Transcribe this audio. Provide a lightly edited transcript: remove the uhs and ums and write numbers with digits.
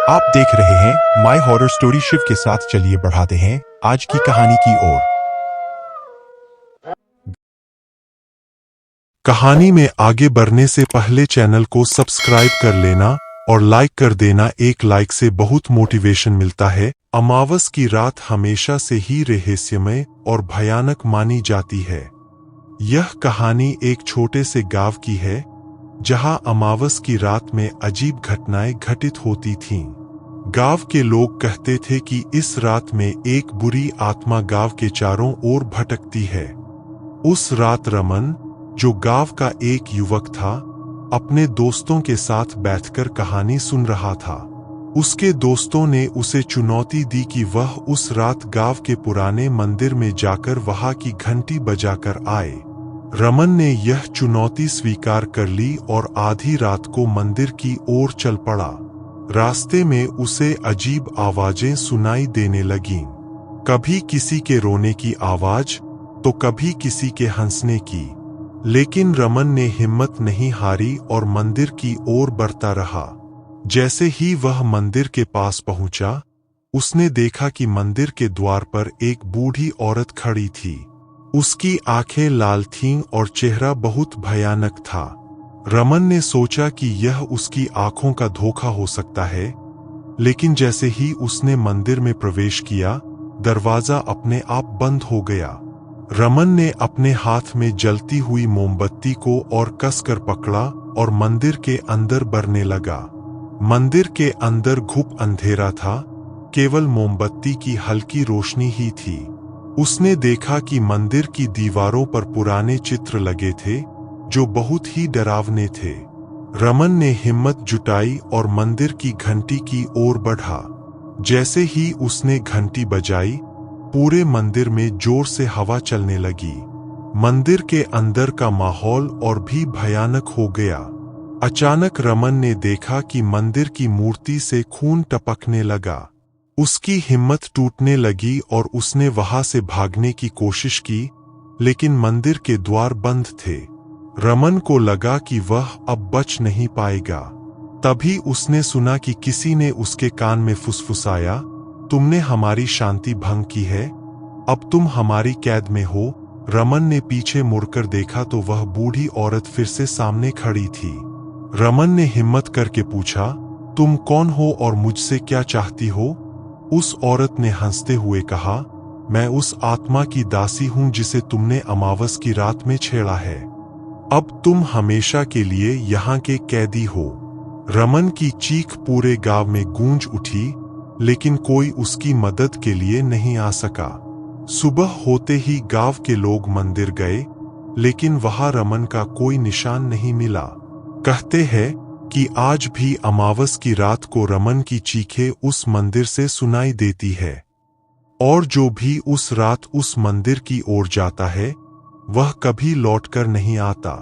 आप देख रहे हैं माय हॉरर स्टोरी शिव के साथ। चलिए बढ़ाते हैं आज की कहानी की ओर। कहानी में आगे बढ़ने से पहले चैनल को सब्सक्राइब कर लेना और लाइक कर देना। एक लाइक से बहुत मोटिवेशन मिलता है। अमावस की रात हमेशा से ही रहस्यमय और भयानक मानी जाती है। यह कहानी एक छोटे से गांव की है जहां अमावस की रात में अजीब घटनाएं घटित होती थीं। गांव के लोग कहते थे कि इस रात में एक बुरी आत्मा गांव के चारों ओर भटकती है। उस रात रमन, जो गांव का एक युवक था, अपने दोस्तों के साथ बैठकर कहानी सुन रहा था। उसके दोस्तों ने उसे चुनौती दी कि वह उस रात गांव के पुराने मंदिर में जाकर वहां की घंटी बजाकर आए। रमन ने यह चुनौती स्वीकार कर ली और आधी रात को मंदिर की ओर चल पड़ा। रास्ते में उसे अजीब आवाजें सुनाई देने लगीं। कभी किसी के रोने की आवाज तो कभी किसी के हंसने की। लेकिन रमन ने हिम्मत नहीं हारी और मंदिर की ओर बढ़ता रहा। जैसे ही वह मंदिर के पास पहुंचा, उसने देखा कि मंदिर के द्वार पर एक बूढ़ी औरत खड़ी थी। उसकी आंखें लाल थीं और चेहरा बहुत भयानक था। रमन ने सोचा कि यह उसकी आंखों का धोखा हो सकता है, लेकिन जैसे ही उसने मंदिर में प्रवेश किया, दरवाजा अपने आप बंद हो गया। रमन ने अपने हाथ में जलती हुई मोमबत्ती को और कसकर पकड़ा और मंदिर के अंदर बढ़ने लगा। मंदिर के अंदर घुप अंधेरा था, केवल मोमबत्ती की हल्की रोशनी ही थी। उसने देखा कि मंदिर की दीवारों पर पुराने चित्र लगे थे जो बहुत ही डरावने थे। रमन ने हिम्मत जुटाई और मंदिर की घंटी की ओर बढ़ा। जैसे ही उसने घंटी बजाई, पूरे मंदिर में जोर से हवा चलने लगी। मंदिर के अंदर का माहौल और भी भयानक हो गया। अचानक रमन ने देखा कि मंदिर की मूर्ति से खून टपकने लगा। उसकी हिम्मत टूटने लगी और उसने वहां से भागने की कोशिश की, लेकिन मंदिर के द्वार बंद थे। रमन को लगा कि वह अब बच नहीं पाएगा। तभी उसने सुना कि किसी ने उसके कान में फुसफुसाया, तुमने हमारी शांति भंग की है, अब तुम हमारी कैद में हो। रमन ने पीछे मुड़कर देखा तो वह बूढ़ी औरत फिर से सामने खड़ी थी। रमन ने हिम्मत करके पूछा, तुम कौन हो और मुझसे क्या चाहती हो? उस औरत ने हंसते हुए कहा, मैं उस आत्मा की दासी हूं जिसे तुमने अमावस की रात में छेड़ा है। अब तुम हमेशा के लिए यहाँ के कैदी हो। रमन की चीख पूरे गांव में गूंज उठी, लेकिन कोई उसकी मदद के लिए नहीं आ सका। सुबह होते ही गांव के लोग मंदिर गए, लेकिन वहां रमन का कोई निशान नहीं मिला। कहते हैं कि आज भी अमावस की रात को रमन की चीखें उस मंदिर से सुनाई देती है, और जो भी उस रात उस मंदिर की ओर जाता है, वह कभी लौटकर नहीं आता।